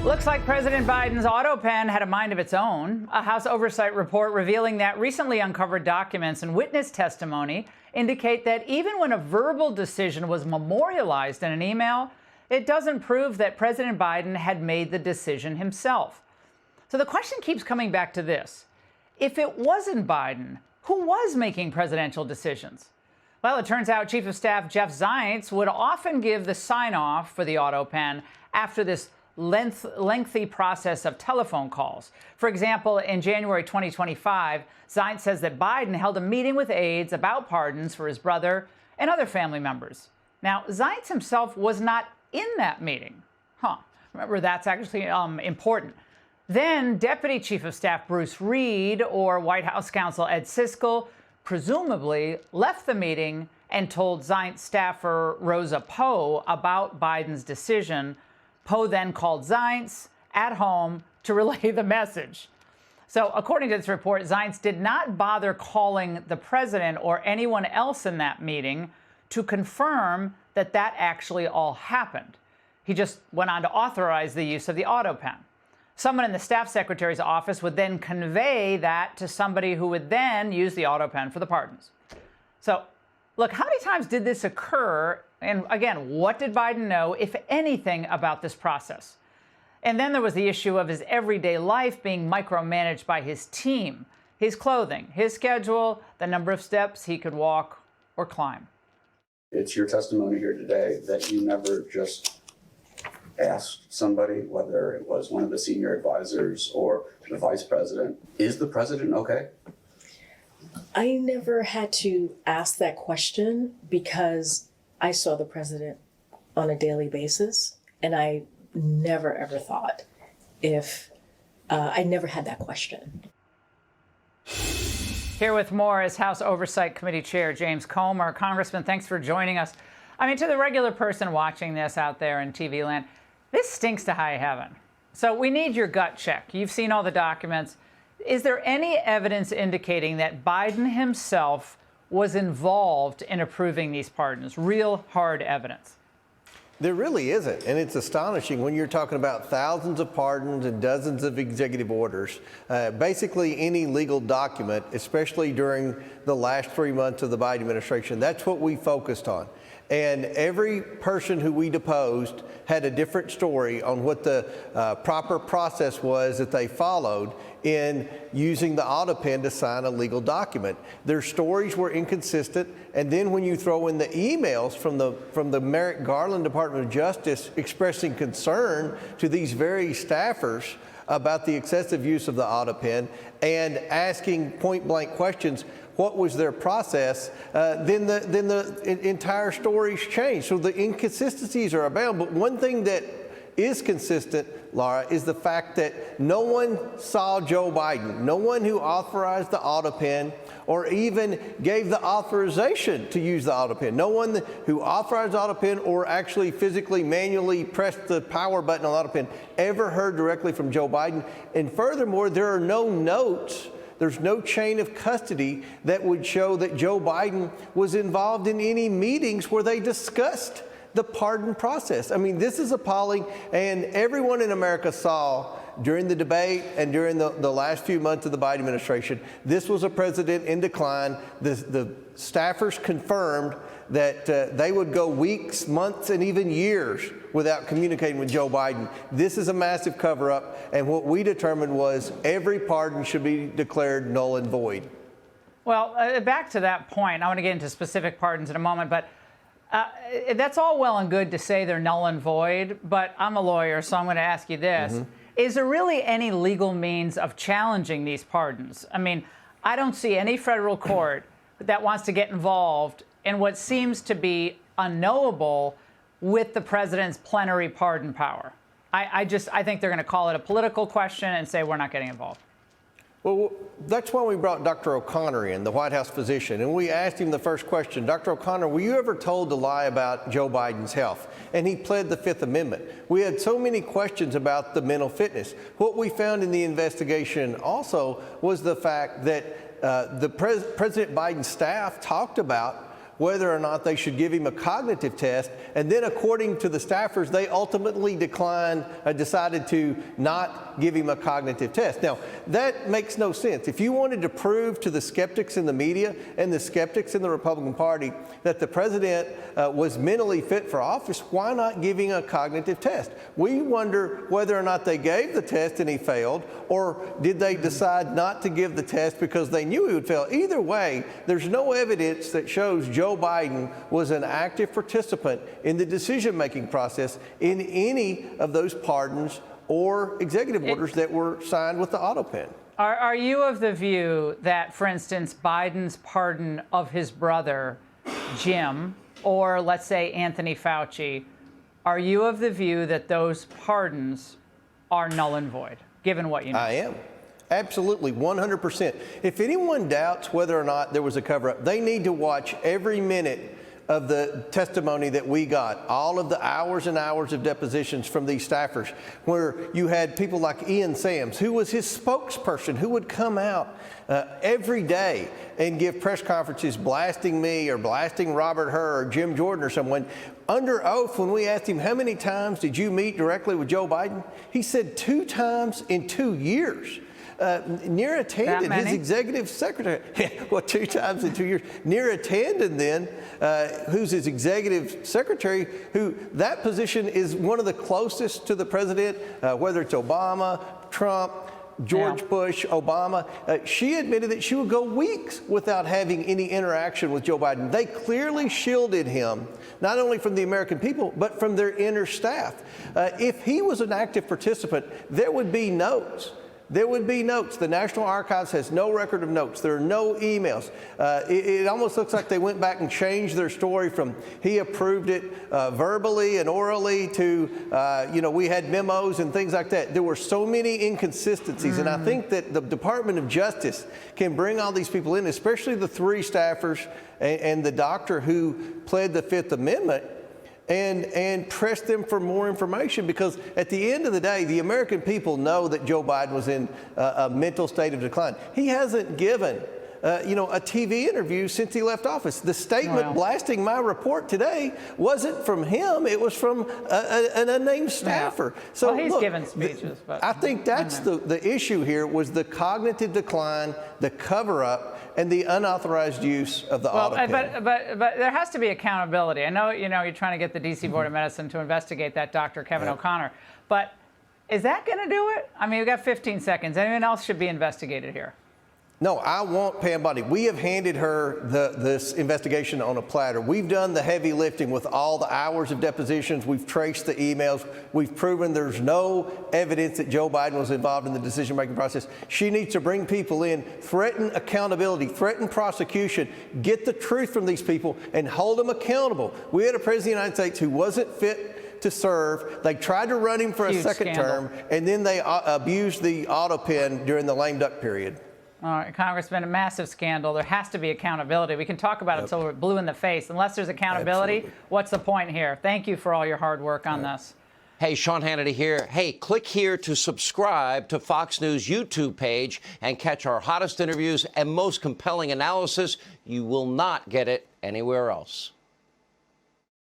Looks like President Biden's autopen had a mind of its own. A House Oversight report revealing that recently uncovered documents and witness testimony indicate that even when a verbal decision was memorialized in an email, it doesn't prove that President Biden had made the decision himself. So the question keeps coming back to this. If it wasn't Biden, who was making presidential decisions? Well, it turns out Chief of Staff Jeff Zients would often give the sign-off for the autopen after this lengthy process of telephone calls. For example, in January 2025, Zients says that Biden held a meeting with aides about pardons for his brother and other family members. Now, Zients himself was not in that meeting. Remember, that's actually important. Then Deputy Chief of Staff Bruce Reed or White House counsel Ed Siskel presumably left the meeting and told Zients staffer Rosa Poe about Biden's decision. Poe then called Zients at home to relay the message. So according to this report, Zients did not bother calling the president or anyone else in that meeting to confirm that that actually all happened. He just went on to authorize the use of the autopen. Someone in the staff secretary's office would then convey that to somebody who would then use the autopen for the pardons. So, look, how many times did this occur? And again, what did Biden know, if anything, about this process? And then there was the issue of his everyday life being micromanaged by his team, his clothing, his schedule, the number of steps he could walk or climb. It's your testimony here today that you never just asked somebody, whether it was one of the senior advisors or the vice president, is the president okay? I never had to ask that question because I saw the president on a daily basis, and I never ever thought if I never had that question. Here with more is House Oversight Committee Chair James Comer. Congressman, thanks for joining us. I mean, to the regular person watching this out there in TV land, this stinks to high heaven. So we need your gut check. You've seen all the documents. Is there any evidence indicating that Biden himself was involved in approving these pardons? Real hard evidence? There really isn't, and it's astonishing when you're talking about thousands of pardons and dozens of executive orders. Basically, any legal document, especially during the last 3 months of the Biden administration, that's what we focused on. And every person who we deposed had a different story on what the proper process was that they followed in using the autopen to sign a legal document. Their stories were inconsistent, and then when you throw in the emails from the Merrick Garland Department of Justice expressing concern to these very staffers about the excessive use of the autopen and asking point-blank questions, what was their process, then the entire story's changed. So the inconsistencies are abound. But one thing that is consistent, Laura, is the fact that no one saw Joe Biden, no one who authorized the autopen or even gave the authorization to use the autopen, no one who authorized the autopen or actually physically manually pressed the power button on the autopen ever heard directly from Joe Biden. And furthermore, there are no notes. There's no chain of custody that would show that Joe Biden was involved in any meetings where they discussed the pardon process. I mean, this is appalling, and everyone in America saw during the debate and during the last few months of the Biden administration, this was a president in decline. The staffers confirmed that they would go weeks, months, and even years without communicating with Joe Biden. This is a massive cover-up, and what we determined was every pardon should be declared null and void. Well, back to that point, I want to get into specific pardons in a moment, but that's all well and good to say they're null and void, but I'm a lawyer, so I'm going to ask you this. Is there really any legal means of challenging these pardons? I mean, I don't see any federal court that wants to get involved in what seems to be unknowable with the president's plenary pardon power. I think they're going to call it a political question and say we're not getting involved. Well, that's why we brought Dr. O'Connor in, the White House physician, and we asked him the first question, Dr. O'Connor, were you ever told to lie about Joe Biden's health? And he pled the Fifth Amendment. We had so many questions about the mental fitness. What we found in the investigation also was the fact that President Biden's staff talked about whether or not they should give him a cognitive test. And then, according to the staffers, they ultimately decided to not give him a cognitive test. Now, that makes no sense. If you wanted to prove to the skeptics in the media and the skeptics in the Republican Party that the president was mentally fit for office, why not giving a cognitive test? We wonder whether or not they gave the test and he failed, or did they decide not to give the test because they knew he would fail? Either way, there's no evidence that shows Joe Biden was an active participant in the decision-making process in any of those pardons or executive orders that were signed with the autopen. Are you of the view that, for instance, Biden's pardon of his brother, Jim, or let's say Anthony Fauci, are you of the view that those pardons are null and void, given what you know? I am. Absolutely, 100%. If anyone doubts whether or not there was a cover-up, they need to watch every minute of the testimony that we got, all of the hours and hours of depositions from these staffers, where you had people like Ian Sams, who was his spokesperson, who would come out every day and give press conferences blasting me or blasting Robert Hur or Jim Jordan or someone. Under oath, when we asked him, how many times did you meet directly with Joe Biden? He said 2 times in 2 years. Neera Tanden, his executive secretary, well, 2 times in 2 years. Neera Tanden, then, who's his executive secretary, who that position is one of the closest to the president, whether it's Obama, Trump, George Bush, Obama. She admitted that she would go weeks without having any interaction with Joe Biden. They clearly shielded him, not only from the American people, but from their inner staff. If he was an active participant, there would be notes. There would be notes. The National Archives has no record of notes. There are no emails. It almost looks like they went back and changed their story from he approved it verbally and orally to, we had memos and things like that. There were so many inconsistencies. And I think that the Department of Justice can bring all these people in, especially the 3 staffers and the doctor who pled the Fifth Amendment, and press them for more information, because at the end of the day, the American people know that Joe Biden was in a mental state of decline. He hasn't given a TV interview since he left office. The statement blasting my report today wasn't from him. It was from an unnamed staffer. So he's look, given speeches. But I think that's the issue here, was the cognitive decline, the cover-up, and the unauthorized use of the autopen. But there has to be accountability. I know, you're trying to get the D.C. Board of Medicine to investigate that Dr. Kevin O'Connor, but is that going to do it? I mean, we've got 15 seconds. Anyone else should be investigated here? No, I want Pam Bondi. We have handed her this investigation on a platter. We've done the heavy lifting with all the hours of depositions. We've traced the emails. We've proven there's no evidence that Joe Biden was involved in the decision-making process. She needs to bring people in, threaten accountability, threaten prosecution, get the truth from these people, and hold them accountable. We had a president of the United States who wasn't fit to serve. They tried to run him for a second term, and then they abused the autopen during the lame duck period. All right, Congressman, a massive scandal. There has to be accountability. We can talk about it until we're blue in the face. Unless there's accountability, what's the point here? Thank you for all your hard work on this. Hey, Sean Hannity here. Hey, click here to subscribe to Fox News YouTube page and catch our hottest interviews and most compelling analysis. You will not get it anywhere else.